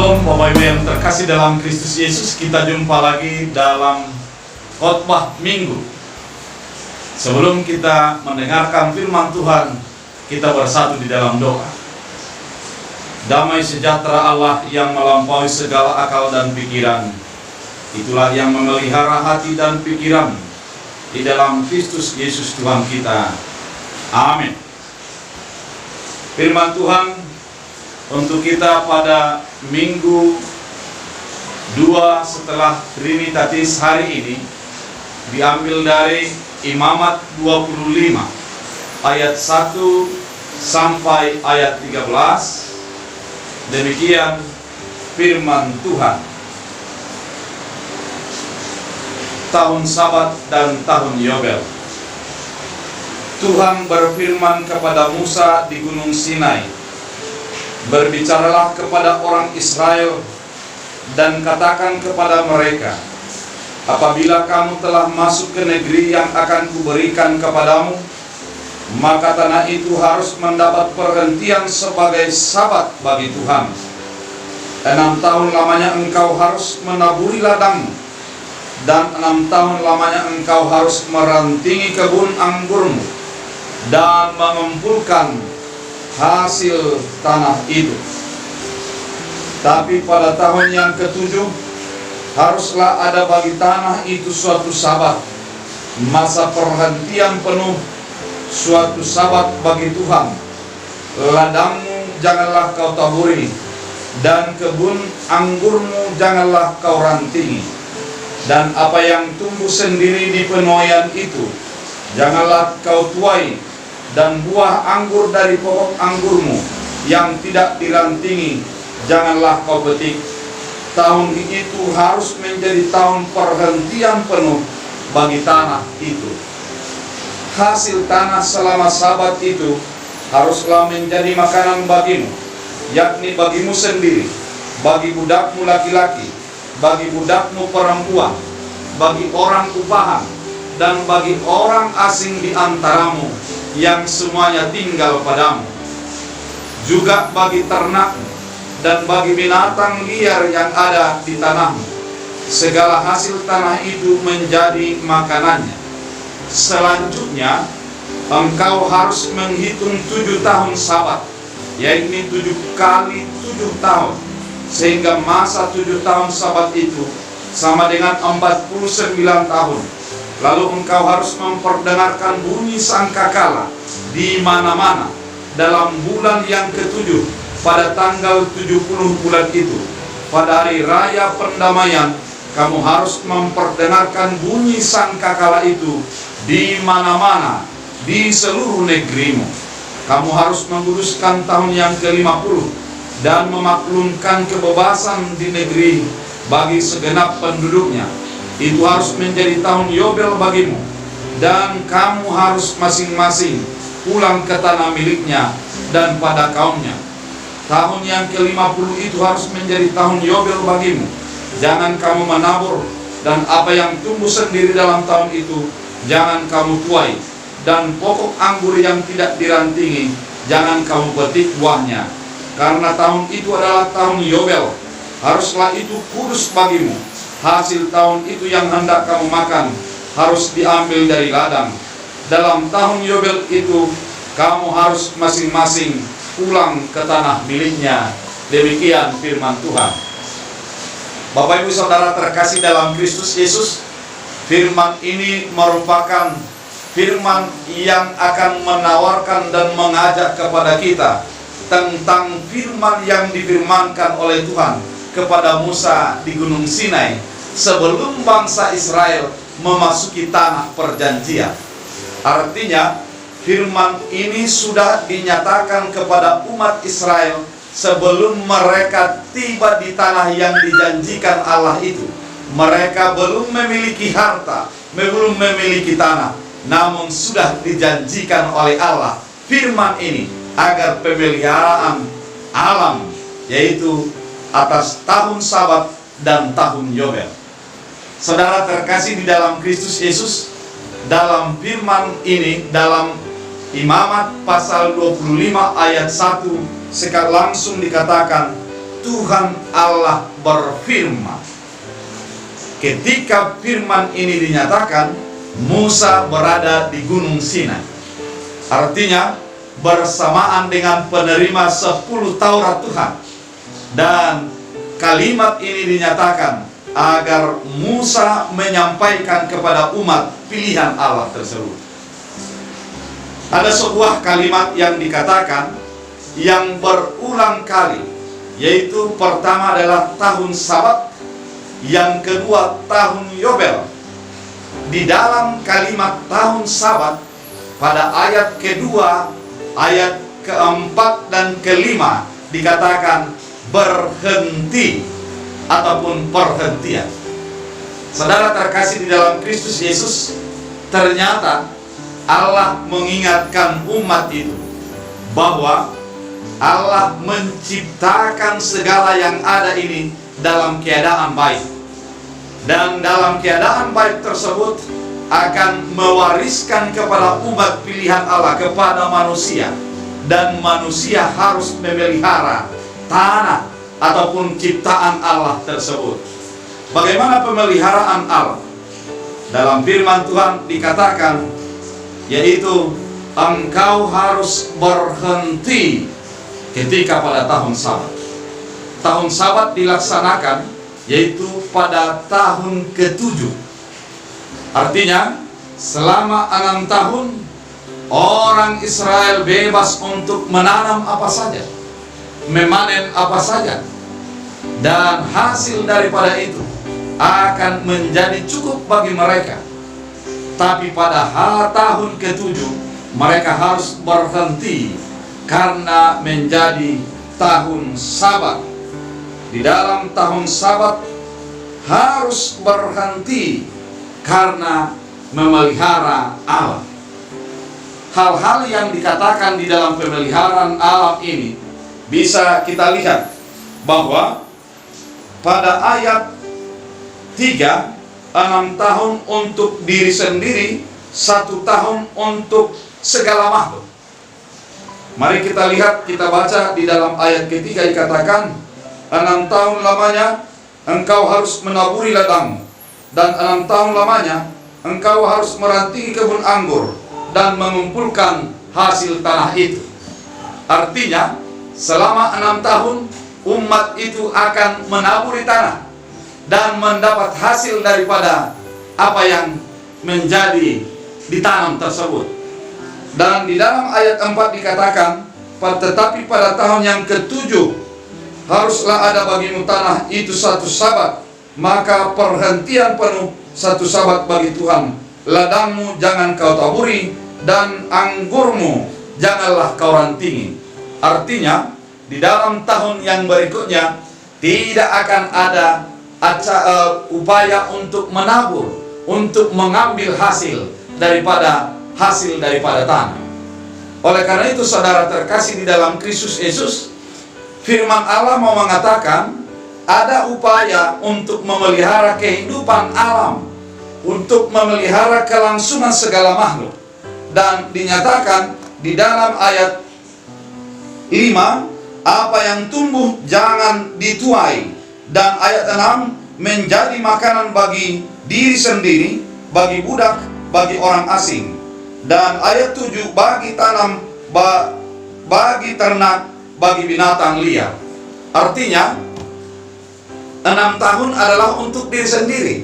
Shalom Bapak Ibu yang terkasih dalam Kristus Yesus. Kita jumpa lagi dalam khotbah minggu. Sebelum kita mendengarkan firman Tuhan, kita bersatu di dalam doa. Damai sejahtera Allah yang melampaui segala akal dan pikiran, itulah yang memelihara hati dan pikiran di dalam Kristus Yesus Tuhan kita. Amin. Firman Tuhan untuk kita pada minggu 2 setelah Trinitatis hari ini diambil dari Imamat 25 ayat 1 sampai ayat 13. Demikian firman Tuhan. Tahun Sabat dan tahun Yobel. Tuhan berfirman kepada Musa di Gunung Sinai, "Berbicaralah kepada orang Israel dan katakan kepada mereka, apabila kamu telah masuk ke negeri yang akan kuberikan kepadamu, maka tanah itu harus mendapat perhentian sebagai sabat bagi Tuhan. 6 tahun lamanya engkau harus menaburi ladangmu, dan 6 tahun lamanya engkau harus merantingi kebun anggurmu dan mengumpulkan hasil tanah itu. Tapi pada tahun yang ke-7 haruslah ada bagi tanah itu suatu sabat, masa perhentian penuh, suatu sabat bagi Tuhan. Ladangmu janganlah kau taburi, dan kebun anggurmu janganlah kau rantingi, dan apa yang tumbuh sendiri di penuaian itu janganlah kau tuai, dan buah anggur dari pokok anggurmu yang tidak dirantingi janganlah kau petik. Tahun itu harus menjadi tahun perhentian penuh bagi tanah itu. Hasil tanah selama sabat itu haruslah menjadi makanan bagimu, yakni bagimu sendiri, bagi budakmu laki-laki, bagi budakmu perempuan, bagi orang upahan, dan bagi orang asing di antaramu yang semuanya tinggal padamu, juga bagi ternak dan bagi binatang liar yang ada di tanahmu. Segala hasil tanah itu menjadi makanannya. Selanjutnya engkau harus menghitung 7 tahun sabat, yaitu 7 kali 7 tahun, sehingga masa 7 tahun sabat itu sama dengan 49 tahun. Lalu engkau harus memperdengarkan bunyi sangkakala di mana-mana dalam bulan yang ke-7 pada tanggal 70 bulan itu. Pada hari raya pendamaian kamu harus memperdengarkan bunyi sangkakala itu di mana-mana di seluruh negerimu. Kamu harus menguduskan tahun yang ke-50 dan memaklumkan kebebasan di negeri bagi segenap penduduknya. Itu harus menjadi tahun Yobel bagimu, dan kamu harus masing-masing pulang ke tanah miliknya dan pada kaumnya. Tahun yang ke-50 itu harus menjadi tahun Yobel bagimu. Jangan kamu menabur, dan apa yang tumbuh sendiri dalam tahun itu jangan kamu tuai, dan pokok anggur yang tidak dirantingi jangan kamu petik buahnya, karena tahun itu adalah tahun Yobel. Haruslah itu kudus bagimu. Hasil tahun itu yang hendak kamu makan harus diambil dari ladang. Dalam tahun Yobel itu kamu harus masing-masing pulang ke tanah miliknya. Demikian firman Tuhan. Bapak Ibu Saudara terkasih dalam Kristus Yesus, firman ini merupakan firman yang akan menawarkan dan mengajak kepada kita tentang firman yang difirmankan oleh Tuhan kepada Musa di Gunung Sinai sebelum bangsa Israel memasuki tanah perjanjian. Artinya, firman ini sudah dinyatakan kepada umat Israel sebelum mereka tiba di tanah yang dijanjikan Allah itu. Mereka belum memiliki harta, belum memiliki tanah, namun sudah dijanjikan oleh Allah firman ini agar pemeliharaan alam, yaitu atas tahun Sabat dan tahun Yobel. Saudara terkasih di dalam Kristus Yesus, dalam firman ini, dalam Imamat pasal 25 ayat 1 langsung dikatakan, Tuhan Allah berfirman. Ketika firman ini dinyatakan, Musa berada di Gunung Sinai. Artinya bersamaan dengan penerima 10 Taurat Tuhan. Dan kalimat ini dinyatakan agar Musa menyampaikan kepada umat pilihan Allah tersebut. Ada sebuah kalimat yang dikatakan yang berulang kali, yaitu pertama adalah tahun Sabat, yang kedua tahun Yobel. Di dalam kalimat tahun Sabat, pada ayat kedua, ayat keempat dan kelima dikatakan berhenti ataupun perhentian. Saudara terkasih di dalam Kristus Yesus, ternyata Allah mengingatkan umat itu bahwa Allah menciptakan segala yang ada ini dalam keadaan baik. Dan dalam keadaan baik tersebut akan mewariskan kepada umat pilihan Allah, kepada manusia. Dan manusia harus memelihara tanah ataupun ciptaan Allah tersebut. Bagaimana pemeliharaan Allah? Dalam firman Tuhan dikatakan, yaitu engkau harus berhenti ketika pada tahun Sabat. Tahun Sabat dilaksanakan yaitu pada tahun ke-7. Artinya selama 6 tahun orang Israel bebas untuk menanam apa saja, memanen apa saja, dan hasil daripada itu akan menjadi cukup bagi mereka. Tapi pada tahun ke-7 mereka harus berhenti karena menjadi tahun Sabat. Di dalam tahun Sabat harus berhenti karena memelihara alam. Hal-hal yang dikatakan di dalam pemeliharaan alam ini bisa kita lihat bahwa pada ayat 3, 6 tahun untuk diri sendiri, 1 tahun untuk segala makhluk. Mari kita lihat, kita baca di dalam ayat ketiga dikatakan, 6 tahun lamanya engkau harus menaburi ladangmu, dan 6 tahun lamanya engkau harus merantingi kebun anggur dan mengumpulkan hasil tanah itu. Artinya selama 6 tahun umat itu akan menaburi tanah dan mendapat hasil daripada apa yang menjadi ditanam tersebut. Dan di dalam ayat 4 dikatakan, tetapi pada tahun yang ke-7 haruslah ada bagimu tanah itu 1 Sabat, maka perhentian penuh 1 Sabat bagi Tuhan. Ladangmu jangan kau taburi, dan anggurmu janganlah kau rantingi. Artinya di dalam tahun yang berikutnya tidak akan ada upaya untuk menabur, untuk mengambil hasil daripada tanah. Oleh karena itu saudara terkasih di dalam Kristus Yesus, firman Allah mau mengatakan ada upaya untuk memelihara kehidupan alam, untuk memelihara kelangsungan segala makhluk. Dan dinyatakan di dalam ayat 5, apa yang tumbuh jangan dituai. Dan ayat 6, menjadi makanan bagi diri sendiri, bagi budak, bagi orang asing. Dan ayat 7, bagi tanam, bagi ternak, bagi binatang liar. Artinya 6 tahun adalah untuk diri sendiri,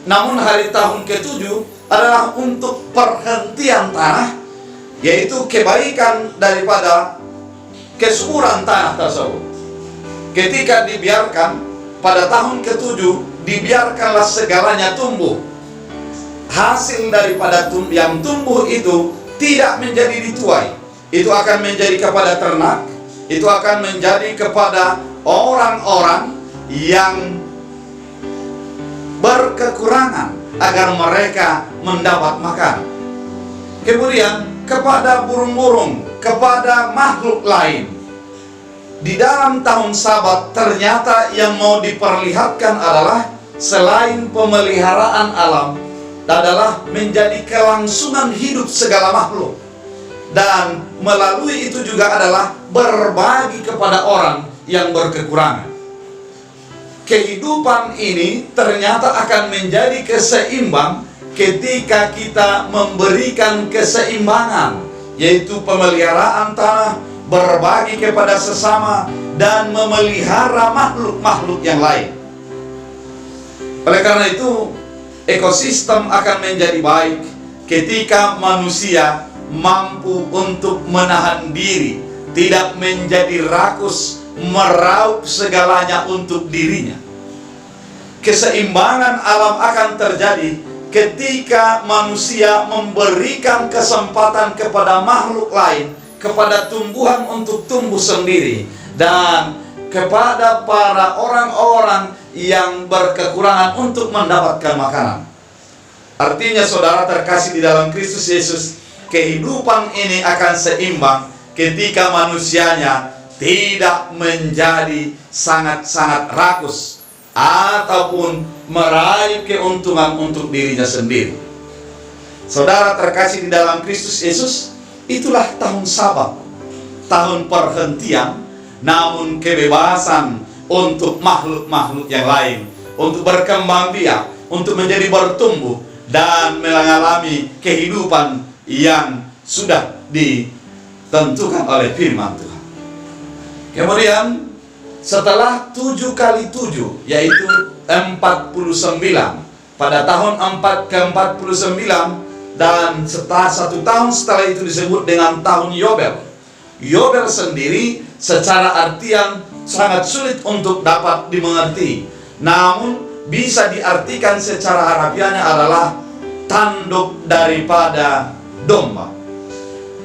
namun hari tahun ke-7 adalah untuk perhentian tanah, yaitu kebaikan daripada kesuburan tanah tersebut. Ketika dibiarkan pada tahun ke-7, dibiarkanlah segalanya tumbuh. Hasil daripada yang tumbuh itu tidak menjadi dituai. Itu akan menjadi kepada ternak, itu akan menjadi kepada orang-orang yang berkekurangan agar mereka mendapat makan. Kemudian kepada burung-burung, kepada makhluk lain. Di dalam tahun Sabat ternyata yang mau diperlihatkan adalah selain pemeliharaan alam, adalah menjadi kelangsungan hidup segala makhluk. Dan melalui itu juga adalah berbagi kepada orang yang berkekurangan. Kehidupan ini ternyata akan menjadi keseimbang ketika kita memberikan keseimbangan, yaitu pemeliharaan tanah, berbagi kepada sesama, dan memelihara makhluk-makhluk yang lain. Oleh karena itu, ekosistem akan menjadi baik ketika manusia mampu untuk menahan diri, tidak menjadi rakus, meraup segalanya untuk dirinya. Keseimbangan alam akan terjadi ketika manusia memberikan kesempatan kepada makhluk lain, kepada tumbuhan untuk tumbuh sendiri, dan kepada para orang-orang yang berkekurangan untuk mendapatkan makanan. Artinya, saudara terkasih di dalam Kristus Yesus, kehidupan ini akan seimbang ketika manusianya tidak menjadi sangat-sangat rakus ataupun meraih keuntungan untuk dirinya sendiri. Saudara terkasih di dalam Kristus Yesus, itulah tahun Sabat, tahun perhentian, namun kebebasan untuk makhluk-makhluk yang lain, untuk berkembang biak, untuk menjadi bertumbuh, dan mengalami kehidupan yang sudah ditentukan oleh firman Tuhan. Kemudian setelah 7 kali 7, yaitu 49, pada tahun ke-49, dan setelah 1 tahun setelah itu disebut dengan tahun Yobel. Yobel sendiri secara artian sangat sulit untuk dapat dimengerti, namun bisa diartikan secara harafiahnya adalah tanduk daripada domba.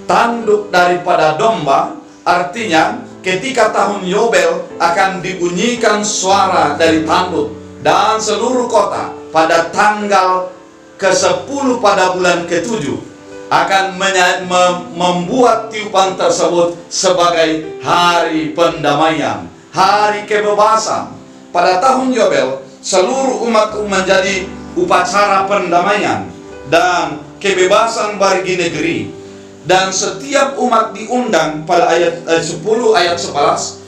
Tanduk daripada domba artinya ketika tahun Yobel akan dibunyikan suara dari tanduk, dan seluruh kota pada tanggal ke-10 pada bulan ke-7 akan membuat tiupan tersebut sebagai hari pendamaian, hari kebebasan. Pada tahun Yobel, seluruh umat menjadi upacara pendamaian dan kebebasan bagi negeri. Dan setiap umat diundang pada ayat 10, ayat 11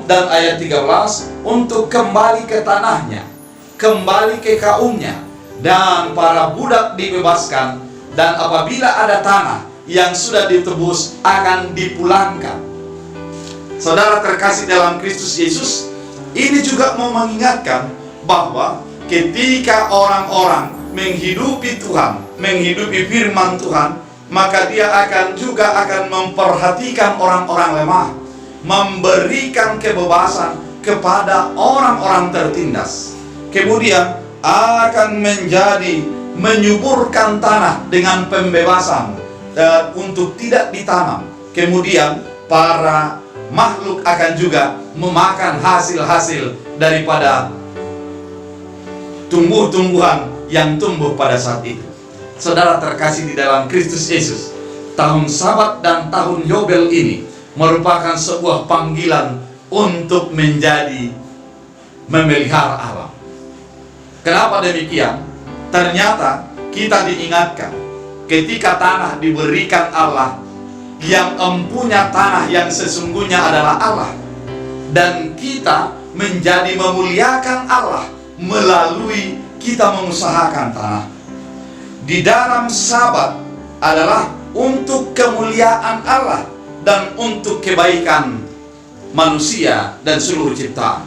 dan ayat 13 untuk kembali ke tanahnya, kembali ke kaumnya, dan para budak dibebaskan, dan apabila ada tanah yang sudah ditebus akan dipulangkan. Saudara terkasih dalam Kristus Yesus, ini juga mau mengingatkan bahwa ketika orang-orang menghidupi Tuhan, menghidupi firman Tuhan, maka dia akan memperhatikan orang-orang lemah, memberikan kebebasan kepada orang-orang tertindas. Kemudian akan menyuburkan tanah dengan pembebasan untuk tidak ditanam. Kemudian para makhluk akan juga memakan hasil-hasil daripada tumbuh-tumbuhan yang tumbuh pada saat itu. Saudara terkasih di dalam Kristus Yesus, tahun Sabat dan tahun Yobel ini merupakan sebuah panggilan untuk menjadi memelihara alam. Kenapa demikian? Ternyata kita diingatkan ketika tanah diberikan Allah, yang empunya tanah yang sesungguhnya adalah Allah, dan kita menjadi memuliakan Allah melalui kita mengusahakan tanah. Di dalam Sabat adalah untuk kemuliaan Allah dan untuk kebaikan manusia dan seluruh ciptaan.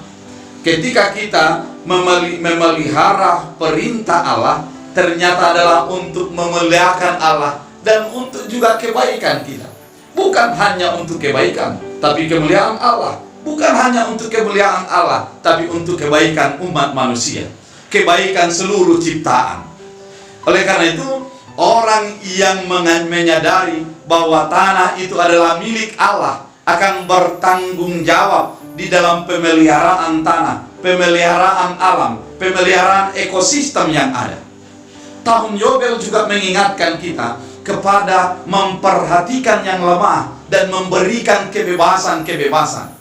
Ketika kita memelihara perintah Allah, ternyata adalah untuk memuliakan Allah dan untuk juga kebaikan kita. Bukan hanya untuk kebaikan, tapi kemuliaan Allah. Bukan hanya untuk kemuliaan Allah, tapi untuk kebaikan umat manusia, kebaikan seluruh ciptaan. Oleh karena itu, orang yang menyadari bahwa tanah itu adalah milik Allah akan bertanggung jawab di dalam pemeliharaan tanah, pemeliharaan alam, pemeliharaan ekosistem yang ada. Tahun Yobel juga mengingatkan kita kepada memperhatikan yang lemah dan memberikan kebebasan-kebebasan.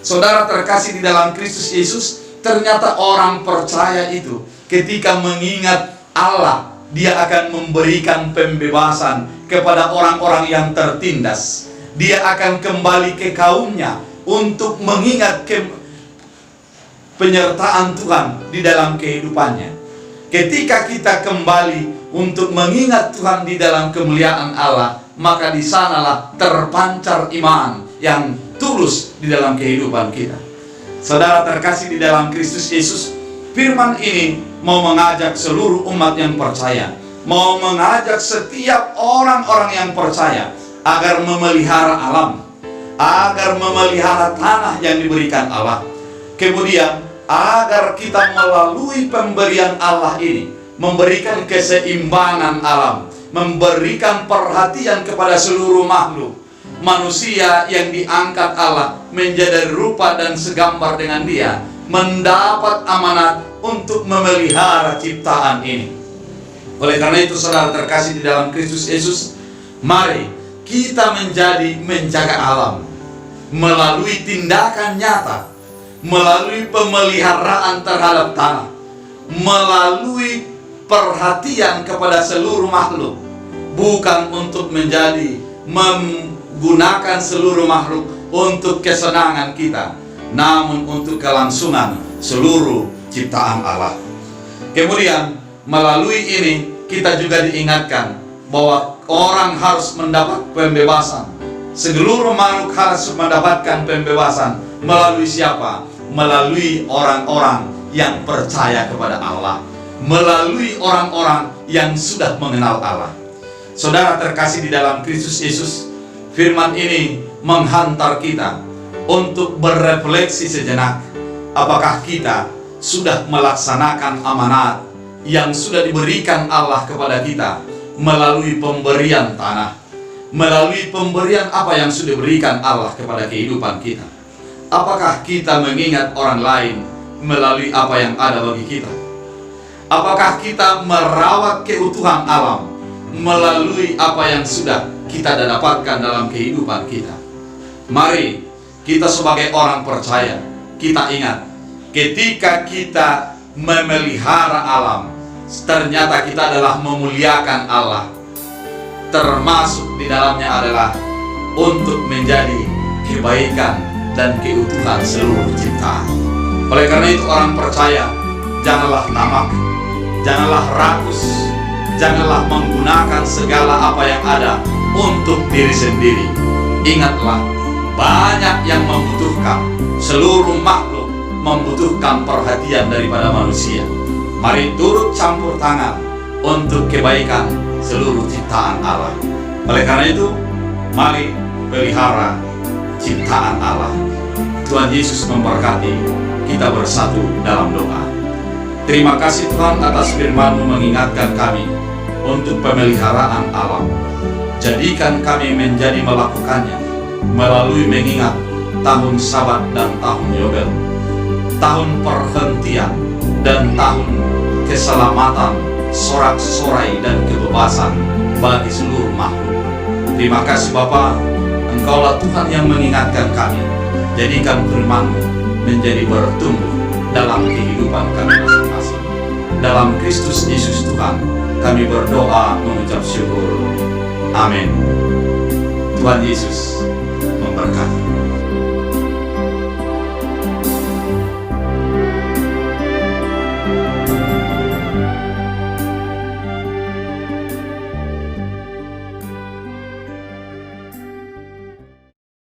Saudara terkasih di dalam Kristus Yesus, ternyata orang percaya itu ketika mengingat Allah, dia akan memberikan pembebasan kepada orang-orang yang tertindas. Dia akan kembali ke kaumnya, untuk mengingat penyertaan Tuhan di dalam kehidupannya. Ketika kita kembali untuk mengingat Tuhan di dalam kemuliaan Allah, maka di sanalah terpancar iman yang tulus di dalam kehidupan kita. Saudara terkasih di dalam Kristus Yesus, firman ini mau mengajak seluruh umat yang percaya, mau mengajak setiap orang-orang yang percaya agar memelihara alam, agar memelihara tanah yang diberikan Allah. Kemudian agar kita melalui pemberian Allah ini memberikan keseimbangan alam, memberikan perhatian kepada seluruh makhluk. Manusia yang diangkat Allah menjadi rupa dan segambar dengan Dia, mendapat amanat untuk memelihara ciptaan ini. Oleh karena itu, saudara terkasih di dalam Kristus Yesus, mari kita menjaga alam melalui tindakan nyata, melalui pemeliharaan terhadap tanah, melalui perhatian kepada seluruh makhluk, bukan untuk menggunakan seluruh makhluk untuk kesenangan kita, namun untuk kelangsungan seluruh ciptaan Allah. Kemudian melalui ini kita juga diingatkan bahwa orang harus mendapat pembebasan. Seluruh makhluk harus mendapatkan pembebasan. Melalui siapa? Melalui orang-orang yang percaya kepada Allah, melalui orang-orang yang sudah mengenal Allah. Saudara terkasih di dalam Kristus Yesus, firman ini menghantar kita untuk berefleksi sejenak. Apakah kita sudah melaksanakan amanat yang sudah diberikan Allah kepada kita melalui pemberian tanah, melalui pemberian apa yang sudah diberikan Allah kepada kehidupan kita? Apakah kita mengingat orang lain melalui apa yang ada bagi kita? Apakah kita merawat keutuhan alam melalui apa yang sudah kita dapatkan dalam kehidupan kita? Mari kita sebagai orang percaya, kita ingat, ketika kita memelihara alam, ternyata kita adalah memuliakan Allah. Termasuk di dalamnya adalah untuk menjadi kebaikan dan keutuhan seluruh ciptaan. Oleh karena itu, orang percaya, janganlah tamak, janganlah rakus, janganlah menggunakan segala apa yang ada untuk diri sendiri. Ingatlah, banyak yang membutuhkan, seluruh makhluk membutuhkan perhatian daripada manusia. Mari turut campur tangan untuk kebaikan seluruh ciptaan Allah. Oleh karena itu, mari pelihara ciptaan Allah. Tuhan Yesus memberkati. Kita bersatu dalam doa. Terima kasih Tuhan atas firman-Mu mengingatkan kami untuk pemeliharaan alam. Jadikan kami menjadi melakukannya melalui mengingat tahun Sabat dan tahun Yobel, tahun perhentian dan tahun keselamatan, sorak-sorai dan kebebasan bagi seluruh makhluk. Terima kasih Bapa, Engkaulah Tuhan yang mengingatkan kami. Jadikan firman-Mu menjadi bertumbuh dalam kehidupan kami masing-masing. Dalam Kristus Yesus Tuhan, kami berdoa mengucap syukur. Amin. Tuhan Yesus memberkati.